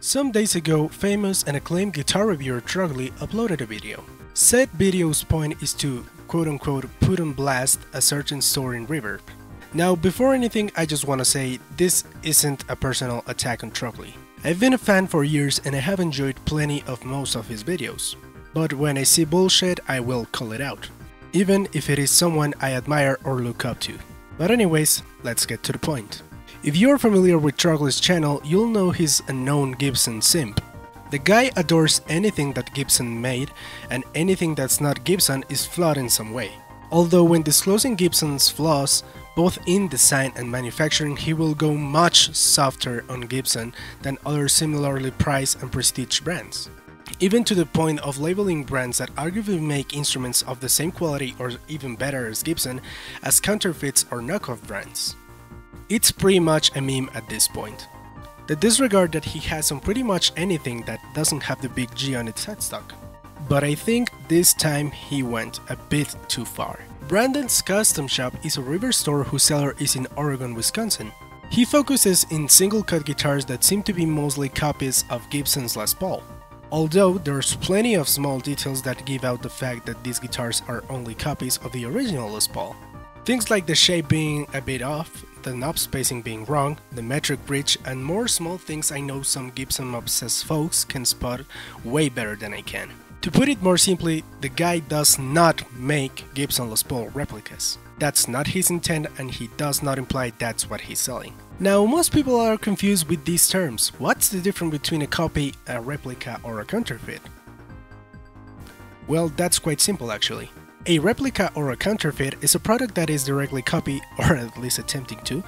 Some days ago, famous and acclaimed guitar reviewer Trogly uploaded a video. Said video's point is to quote-unquote put on blast a certain store in Reverb. Now, before anything, I just wanna say this isn't a personal attack on Trogly. I've been a fan for years and I have enjoyed plenty of most of his videos. But when I see bullshit, I will call it out, even if it is someone I admire or look up to. But anyways, let's get to the point. If you're familiar with Trogly's channel, you'll know he's a known Gibson simp. The guy adores anything that Gibson made, and anything that's not Gibson is flawed in some way. Although when disclosing Gibson's flaws, both in design and manufacturing, he will go much softer on Gibson than other similarly priced and prestige brands. Even to the point of labeling brands that arguably make instruments of the same quality or even better as Gibson as counterfeits or knockoff brands. It's pretty much a meme at this point. The disregard that he has on pretty much anything that doesn't have the big G on its headstock. But I think this time he went a bit too far. Brandon's Custom Shop is a river store whose seller is in Oregon, Wisconsin. He focuses in single-cut guitars that seem to be mostly copies of Gibson's Les Paul. Although there's plenty of small details that give out the fact that these guitars are only copies of the original Les Paul. Things like the shape being a bit off, the knob spacing being wrong, the metric bridge, and more small things I know some Gibson-obsessed folks can spot way better than I can. To put it more simply, the guy does not make Gibson Les Paul replicas. That's not his intent, and he does not imply that's what he's selling. Now, most people are confused with these terms. What's the difference between a copy, a replica, or a counterfeit? Well, that's quite simple actually. A replica or a counterfeit is a product that is directly copied, or at least attempting to,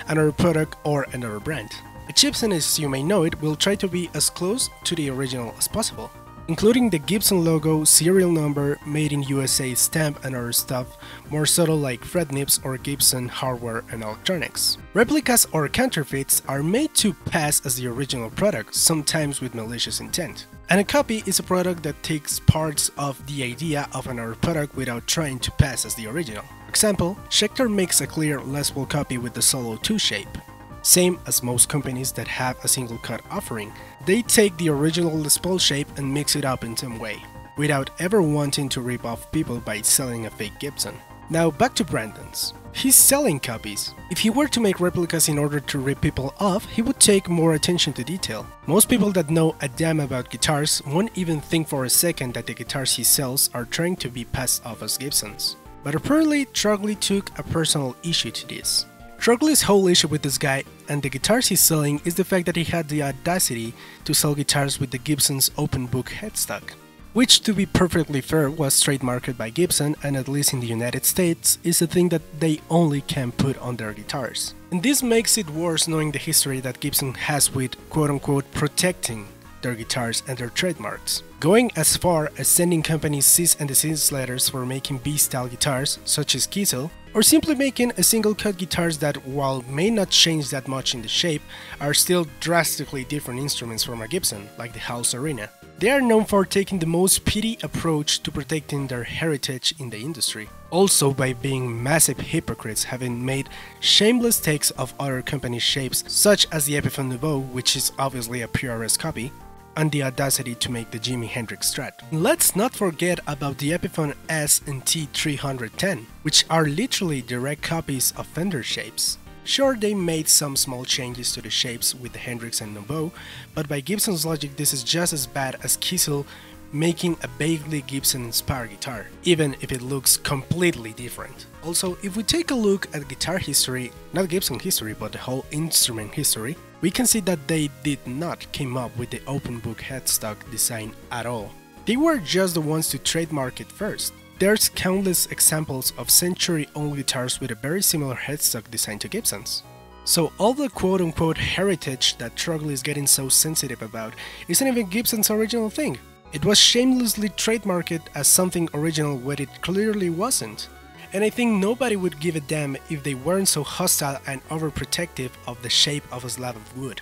another product or another brand. A Gibson, as you may know it, will try to be as close to the original as possible, including the Gibson logo, serial number, made in USA stamp and other stuff, more subtle like fret nips or Gibson hardware and electronics. Replicas or counterfeits are made to pass as the original product, sometimes with malicious intent. And a copy is a product that takes parts of the idea of another product without trying to pass as the original. For example, Schecter makes a clear Les Paul copy with the Solo 2 shape. Same as most companies that have a single cut offering, they take the original Les Paul shape and mix it up in some way, without ever wanting to rip off people by selling a fake Gibson. Now back to Brandon's. He's selling copies. If he were to make replicas in order to rip people off, he would take more attention to detail. Most people that know a damn about guitars won't even think for a second that the guitars he sells are trying to be passed off as Gibsons. But apparently Trogly took a personal issue to this. Trogly's whole issue with this guy and the guitars he's selling is the fact that he had the audacity to sell guitars with the Gibson's open book headstock, which, to be perfectly fair, was trademarked by Gibson, and at least in the United States, is a thing that they only can put on their guitars. And this makes it worse knowing the history that Gibson has with quote-unquote protecting their guitars and their trademarks, going as far as sending companies cease and desist letters for making B-style guitars, such as Kiesel, or simply making a single-cut guitars that, while may not change that much in the shape, are still drastically different instruments from a Gibson, like the House Arena. They are known for taking the most petty approach to protecting their heritage in the industry, also by being massive hypocrites, having made shameless takes of other companies' shapes, such as the Epiphone Nouveau, which is obviously a PRS copy, and the audacity to make the Jimi Hendrix Strat. Let's not forget about the Epiphone S and T310, which are literally direct copies of Fender shapes. Sure, they made some small changes to the shapes with the Hendrix and Nouveau, but by Gibson's logic this is just as bad as Kiesel making a vaguely Gibson-inspired guitar, even if it looks completely different. Also, if we take a look at guitar history, not Gibson history but the whole instrument history, we can see that they did not come up with the open book headstock design at all. They were just the ones to trademark it first. There's countless examples of century-old guitars with a very similar headstock design to Gibson's. So all the quote-unquote heritage that Trogly is getting so sensitive about isn't even Gibson's original thing. It was shamelessly trademarked as something original when it clearly wasn't. And I think nobody would give a damn if they weren't so hostile and overprotective of the shape of a slab of wood.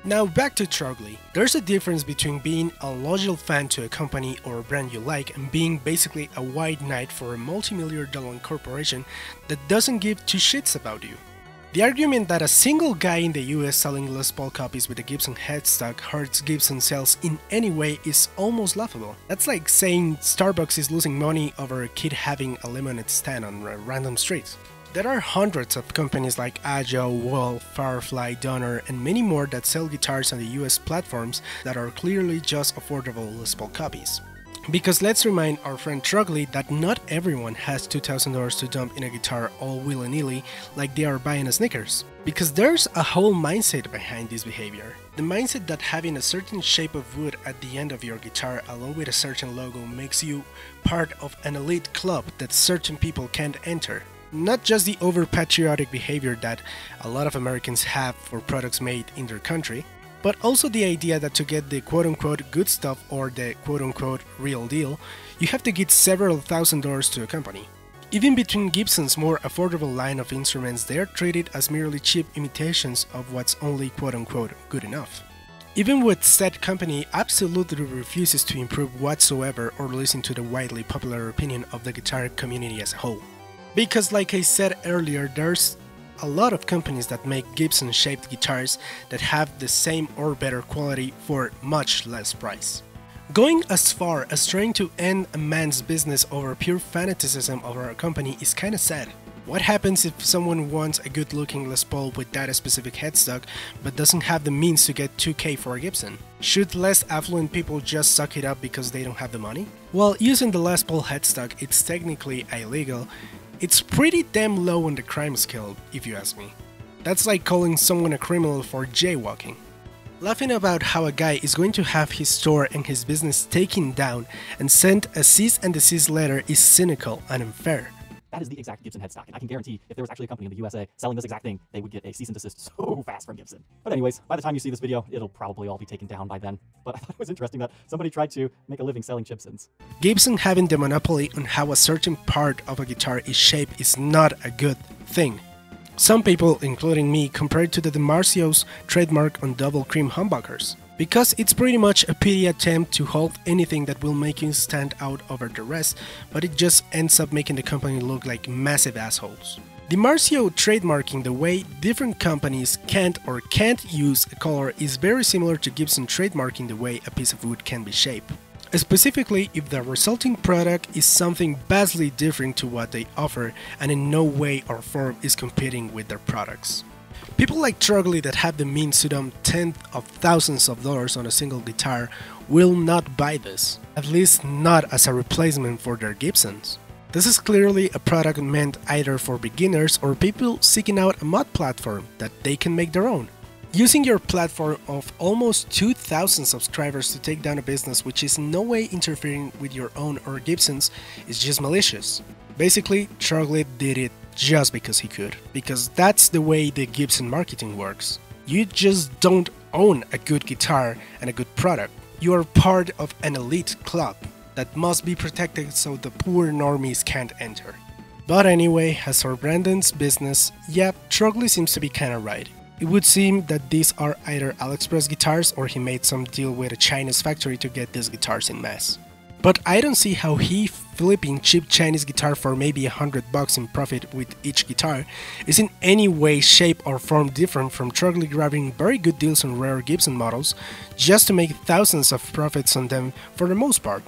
Now back to Trogly. There's a difference between being a loyal fan to a company or a brand you like and being basically a white knight for a multi-million-dollar corporation that doesn't give two shits about you. The argument that a single guy in the US selling Les Paul copies with a Gibson headstock hurts Gibson sales in any way is almost laughable. That's like saying Starbucks is losing money over a kid having a lemonade stand on a random street. There are hundreds of companies like Agile, Wolf, Firefly, Donner, and many more that sell guitars on the US platforms that are clearly just affordable Les Paul copies. Because let's remind our friend Trogly that not everyone has $2,000 to dump in a guitar all willy-nilly like they are buying a Snickers. Because there's a whole mindset behind this behavior. The mindset that having a certain shape of wood at the end of your guitar along with a certain logo makes you part of an elite club that certain people can't enter. Not just the over-patriotic behavior that a lot of Americans have for products made in their country, but also the idea that to get the quote-unquote good stuff or the quote-unquote real deal, you have to give several $1,000s to a company. Even between Gibson's more affordable line of instruments, they are treated as merely cheap imitations of what's only quote-unquote good enough. Even with said company absolutely refuses to improve whatsoever or listen to the widely popular opinion of the guitar community as a whole. Because like I said earlier, there's a lot of companies that make Gibson-shaped guitars that have the same or better quality for much less price. Going as far as trying to end a man's business over pure fanaticism over a company is kinda sad. What happens if someone wants a good-looking Les Paul with that specific headstock but doesn't have the means to get $2,000 for a Gibson? Should less affluent people just suck it up because they don't have the money? While using the Les Paul headstock it's technically illegal, it's pretty damn low on the crime scale, if you ask me. That's like calling someone a criminal for jaywalking. Laughing about how a guy is going to have his store and his business taken down and sent a cease and desist letter is cynical and unfair. That is the exact Gibson headstock, and I can guarantee if there was actually a company in the USA selling this exact thing, they would get a cease and desist so fast from Gibson. But anyways, by the time you see this video, it'll probably all be taken down by then. But I thought it was interesting that somebody tried to make a living selling Gibsons. Gibson having the monopoly on how a certain part of a guitar is shaped is not a good thing. Some people, including me, compare it to the DiMarzio's trademark on double cream humbuckers, because it's pretty much a pity attempt to hold anything that will make you stand out over the rest, but it just ends up making the company look like massive assholes. DiMarzio trademarking the way different companies can't use a color is very similar to Gibson trademarking the way a piece of wood can be shaped. Specifically, if the resulting product is something vastly different to what they offer and in no way or form is competing with their products. People like Trogly that have the means to dump tens of thousands of dollars on a single guitar will not buy this, at least not as a replacement for their Gibsons. This is clearly a product meant either for beginners or people seeking out a mod platform that they can make their own. Using your platform of almost 2,000 subscribers to take down a business which is in no way interfering with your own or Gibson's is just malicious. Basically, Trogly did it just because he could, because that's the way the Gibson marketing works. You just don't own a good guitar and a good product. You are part of an elite club that must be protected so the poor normies can't enter. But anyway, as for Brandon's business, yeah, Trogly seems to be kinda right. It would seem that these are either AliExpress guitars or he made some deal with a Chinese factory to get these guitars in mass. But I don't see how he flipping cheap Chinese guitar for maybe $100 in profit with each guitar is in any way, shape or form different from Trogly grabbing very good deals on rare Gibson models just to make thousands of profits on them for the most part.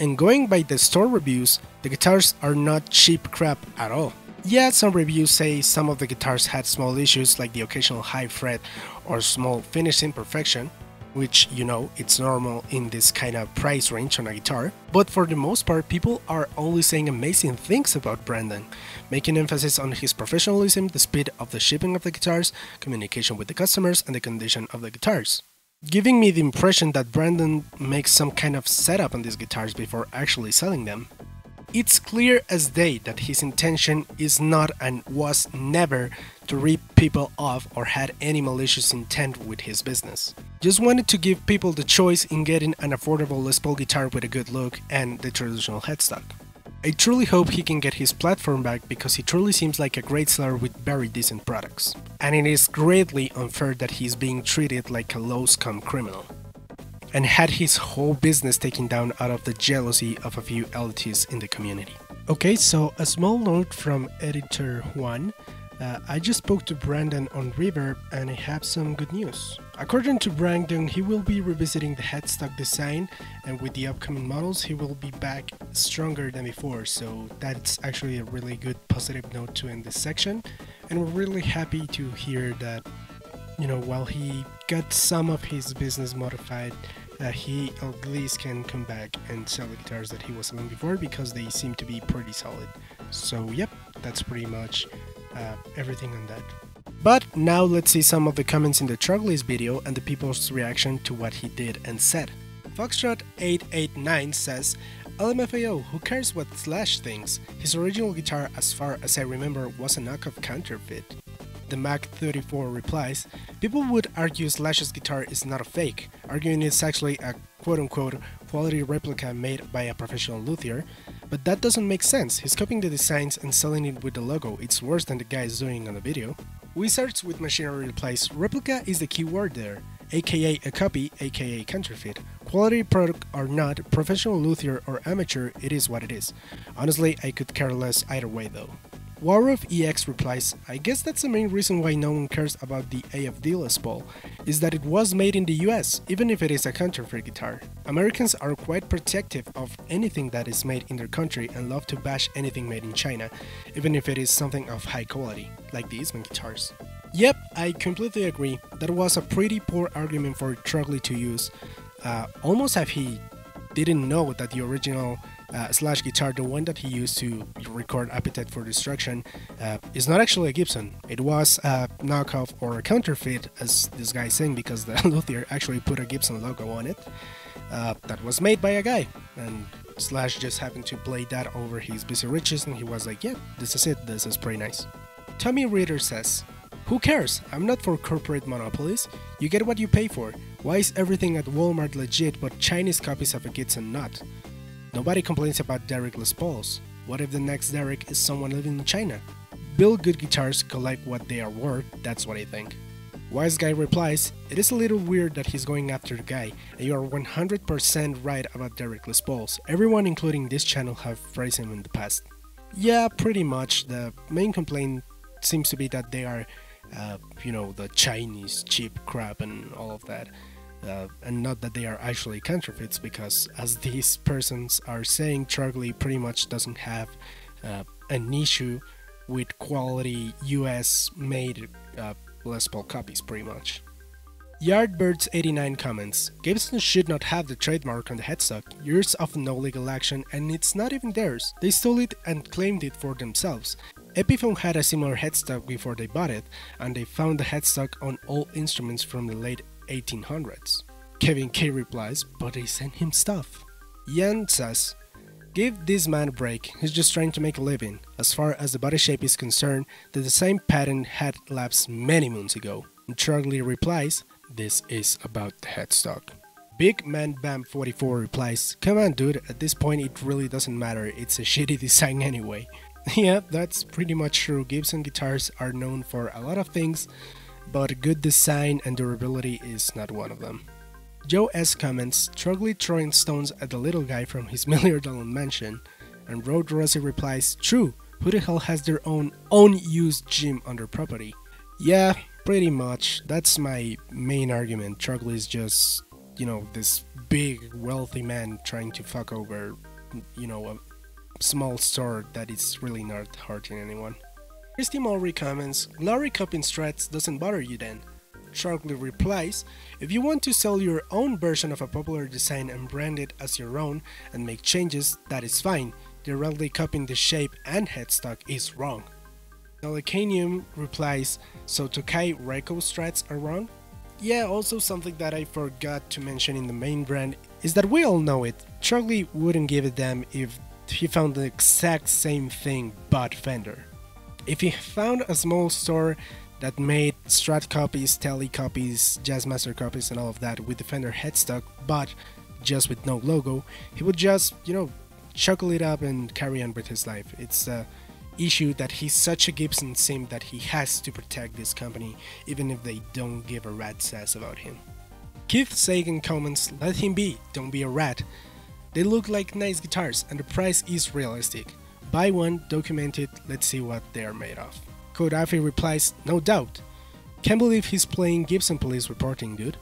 And going by the store reviews, the guitars are not cheap crap at all. Yeah, some reviews say some of the guitars had small issues like the occasional high fret or small finish imperfection, which, you know, it's normal in this kind of price range on a guitar. But for the most part, people are only saying amazing things about Brandon, making emphasis on his professionalism, the speed of the shipping of the guitars, communication with the customers, and the condition of the guitars. Giving me the impression that Brandon makes some kind of setup on these guitars before actually selling them. It's clear as day that his intention is not and was never to rip people off or had any malicious intent with his business. Just wanted to give people the choice in getting an affordable Les Paul guitar with a good look and the traditional headstock. I truly hope he can get his platform back because he truly seems like a great seller with very decent products. And it is greatly unfair that he's being treated like a low-scum criminal and had his whole business taken down out of the jealousy of a few elitists in the community. Okay, so a small note from editor Juan. I just spoke to Brandon on Reverb and I have some good news. According to Brandon, he will be revisiting the headstock design, and with the upcoming models he will be back stronger than before, so that's actually a really good positive note to end this section. And we're really happy to hear that, while he got some of his business modified, he at least can come back and sell the guitars that he was selling before, because they seem to be pretty solid. So yep, that's pretty much everything on that. But now let's see some of the comments in the Trogly's video and the people's reaction to what he did and said. Foxtrot889 says, LMFAO, who cares what Slash thinks? His original guitar, as far as I remember, was a knockoff counterfeit. The Mac34 replies, people would argue Slash's guitar is not a fake, arguing it's actually a quote-unquote quality replica made by a professional luthier, but that doesn't make sense. He's copying the designs and selling it with the logo. It's worse than the guy is doing on the video. Wizards with Machinery replies, replica is the key word there, aka a copy, aka counterfeit. Quality product or not, professional luthier or amateur, it is what it is. Honestly, I could care less either way though. Warroof EX replies, I guess that's the main reason why no one cares about the AFD Les Paul, is that it was made in the US, even if it is a counterfeit guitar. Americans are quite protective of anything that is made in their country and love to bash anything made in China, even if it is something of high quality, like the Eastman guitars. Yep, I completely agree. That was a pretty poor argument for Trogly to use, almost as he didn't know that the original Slash guitar, the one that he used to record Appetite for Destruction, is not actually a Gibson. It was a knockoff or a counterfeit, as this guy is saying, because the luthier actually put a Gibson logo on it that was made by a guy, and Slash just happened to play that over his Busy Riches, and he was like, yeah, this is it, this is pretty nice. Tommy Reader says, who cares? I'm not for corporate monopolies. You get what you pay for. Why is everything at Walmart legit but Chinese copies of a Gibson not? Nobody complains about Derek Les Pauls. What if the next Derek is someone living in China? Build good guitars, collect what they are worth, that's what I think. Wise Guy replies, it is a little weird that he's going after the guy, and you are 100% right about Derek Les Pauls. Everyone including this channel have praised him in the past. Yeah, pretty much. The main complaint seems to be that they are, the Chinese cheap crap and all of that. And not that they are actually counterfeits, because as these persons are saying, Trogly pretty much doesn't have an issue with quality US made Les Paul copies pretty much. Yardbirds89 comments, Gibson should not have the trademark on the headstock, years of no legal action, and it's not even theirs. They stole it and claimed it for themselves. Epiphone had a similar headstock before they bought it, and they found the headstock on all instruments from the late 1800s. Kevin K replies, but they sent him stuff. Yan says, give this man a break, he's just trying to make a living. As far as the body shape is concerned, the design patent had lapsed many moons ago. And Trogly replies, this is about the headstock. Big Man Bam 44 replies, come on dude, at this point it really doesn't matter, it's a shitty design anyway. Yeah, that's pretty much true. Gibson guitars are known for a lot of things, but good design and durability is not one of them. Joe S comments, Trogly throwing stones at the little guy from his $1 million mansion, and Road Rossi replies, true, who the hell has their own used gym on their property? Yeah, pretty much, that's my main argument. Trogly is just, this big wealthy man trying to fuck over, a small store that is really not hurting anyone. Christy Mulry comments, glory copying strats doesn't bother you then? Trogly replies, if you want to sell your own version of a popular design and brand it as your own and make changes, that is fine. Directly copying the shape and headstock is wrong. Elecanium replies, so Tokai Reiko strats are wrong? Yeah, also something that I forgot to mention in the main brand is that we all know it. Trogly wouldn't give a damn if he found the exact same thing but Fender. If he found a small store that made Strat copies, Tele copies, Jazzmaster copies and all of that with the Fender headstock, but just with no logo, he would just, chuckle it up and carry on with his life. It's a issue that he's such a Gibson simp that he has to protect this company, even if they don't give a rat's ass about him. Keith Sagan comments, let him be, don't be a rat. They look like nice guitars and the price is realistic. Buy one, document it, let's see what they are made of. Kodafi replies, "No doubt. Can't believe he's playing Gibson police reporting, dude."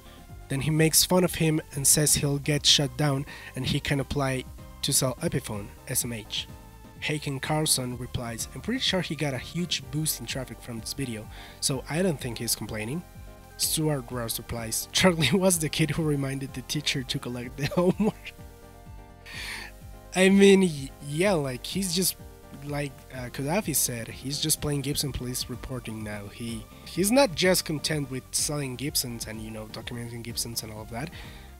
Then he makes fun of him and says he'll get shut down and he can apply to sell Epiphone, SMH. Haken Carlson replies, "I'm pretty sure he got a huge boost in traffic from this video, so I don't think he's complaining." Stuart Ross replies, "Trogly was the kid who reminded the teacher to collect the homework." I mean, yeah, like he's just like Kodafi said, he's just playing Gibson police reporting now. He's not just content with selling Gibsons and documenting Gibsons and all of that,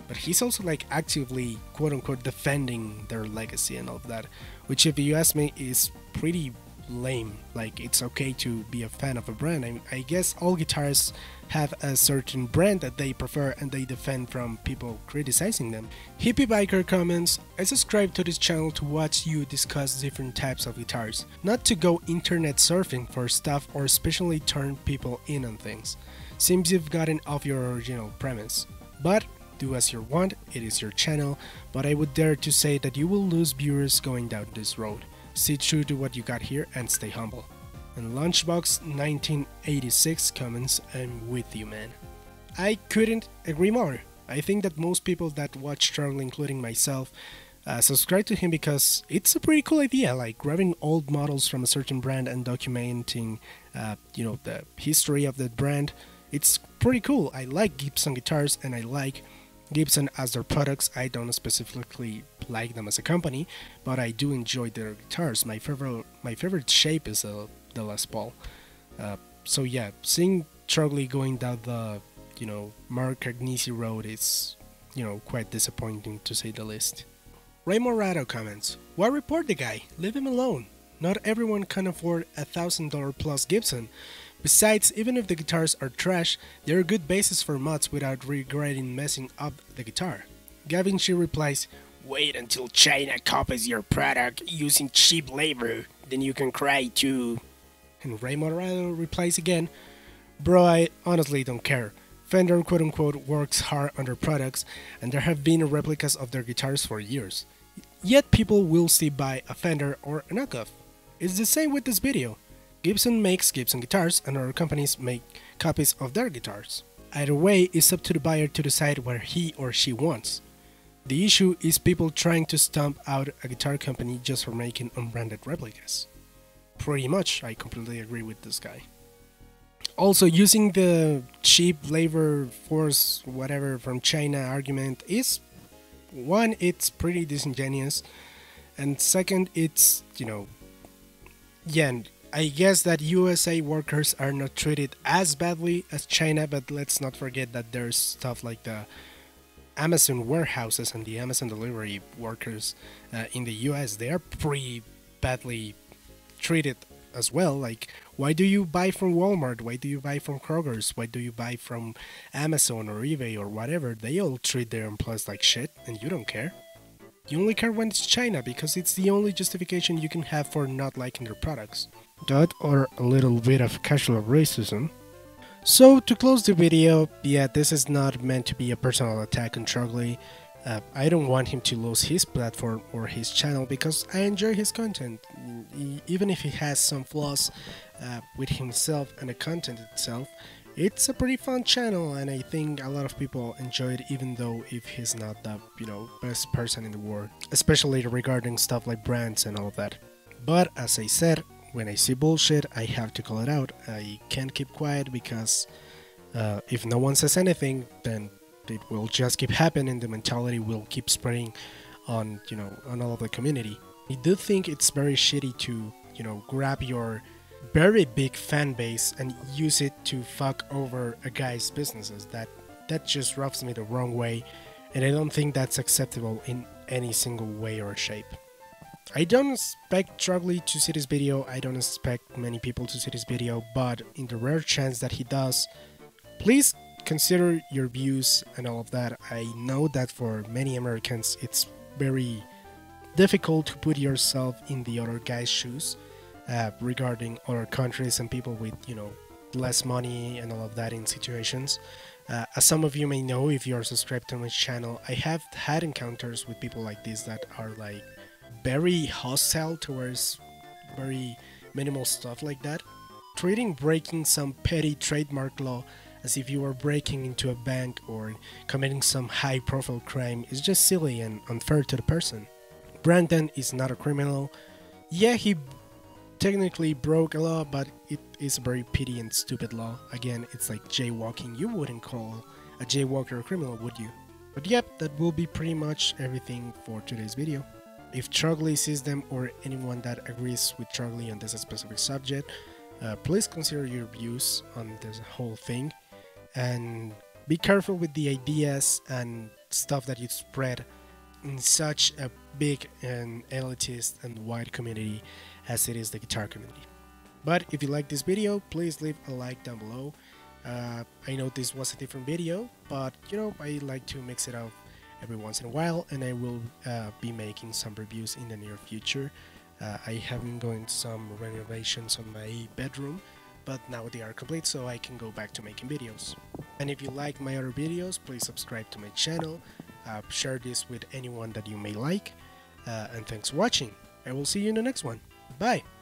but he's also like actively quote unquote defending their legacy and all of that, which if you ask me is pretty lame. Like, it's okay to be a fan of a brand. I guess all guitarists have a certain brand that they prefer and they defend from people criticizing them. Hippie Biker comments, "I subscribe to this channel to watch you discuss different types of guitars, not to go internet surfing for stuff or especially turn people in on things. Seems you've gotten off your original premise. But do as you want, it is your channel, but I would dare to say that you will lose viewers going down this road. Stay true to what you got here and stay humble." And Lunchbox 1986 comments, "I'm with you, man." I couldn't agree more. I think that most people that watch Trogly, including myself, subscribe to him because it's a pretty cool idea, like grabbing old models from a certain brand and documenting, the history of that brand. It's pretty cool. I like Gibson guitars and I like Gibson as their products. I don't specifically like them as a company, but I do enjoy their guitars. My favorite shape is the Les Paul. So yeah, seeing Trogly going down the Mark Agnesi road is quite disappointing to say the least. Ray Morado comments, "Why report the guy? Leave him alone. Not everyone can afford a $1,000 plus Gibson. Besides, even if the guitars are trash, they're a good basis for mods without regretting messing up the guitar." Gavin Shi replies, "Wait until China copies your product using cheap labor, then you can cry too." And Ray Morado replies again, "Bro, I honestly don't care. Fender quote-unquote works hard on their products, and there have been replicas of their guitars for years. Yet people will still buy a Fender or a knockoff. It's the same with this video. Gibson makes Gibson guitars and other companies make copies of their guitars. Either way, it's up to the buyer to decide what he or she wants. The issue is people trying to stomp out a guitar company just for making unbranded replicas." Pretty much, I completely agree with this guy. Also, using the cheap labor force whatever from China argument is, one, it's pretty disingenuous, and second, it's, I guess that USA workers are not treated as badly as China, but let's not forget that there's stuff like the Amazon warehouses and the Amazon delivery workers in the US. They are pretty badly treated as well. Like, why do you buy from Walmart? Why do you buy from Kroger's? Why do you buy from Amazon or eBay or whatever? They all treat their employees like shit, and you don't care. You only care when it's China because it's the only justification you can have for not liking their products. That or a little bit of casual racism. So to close the video, yeah, this is not meant to be a personal attack on Trogly. I don't want him to lose his platform or his channel because I enjoy his content, even if he has some flaws with himself and the content itself. It's a pretty fun channel, and I think a lot of people enjoy it, even though if he's not the best person in the world, especially regarding stuff like brands and all of that. But as I said, when I see bullshit, I have to call it out. I can't keep quiet because if no one says anything, then it will just keep happening. The mentality will keep spreading on on all of the community. I do think it's very shitty to grab your very big fan base and use it to fuck over a guy's businesses. That just rubs me the wrong way, and I don't think that's acceptable in any single way or shape. I don't expect Trogly to see this video. I don't expect many people to see this video, but in the rare chance that he does, please consider your views and all of that. I know that for many Americans it's very difficult to put yourself in the other guy's shoes regarding other countries and people with less money and all of that in situations. As some of you may know, if you are subscribed to my channel, I have had encounters with people like this that are like very hostile towards very minimal stuff like that. treating breaking some petty trademark law as if you were breaking into a bank or committing some high-profile crime is just silly and unfair to the person. Brandon is not a criminal. Yeah, he technically broke a law, but it is a very petty and stupid law. Again, it's like jaywalking. You wouldn't call a jaywalker a criminal, would you? But yep, that will be pretty much everything for today's video. If Trogly sees them or anyone that agrees with Trogly on this specific subject, please consider your views on this whole thing and be careful with the ideas and stuff that you spread in such a big and elitist and wide community as it is the guitar community. But if you like this video, please leave a like down below. I know this was a different video, but you know, I like to mix it up every once in a while, and I will be making some reviews in the near future. I have been going some renovations on my bedroom, but now they are complete, so I can go back to making videos. And if you like my other videos, please subscribe to my channel, share this with anyone that you may like, and thanks for watching. I will see you in the next one. Bye!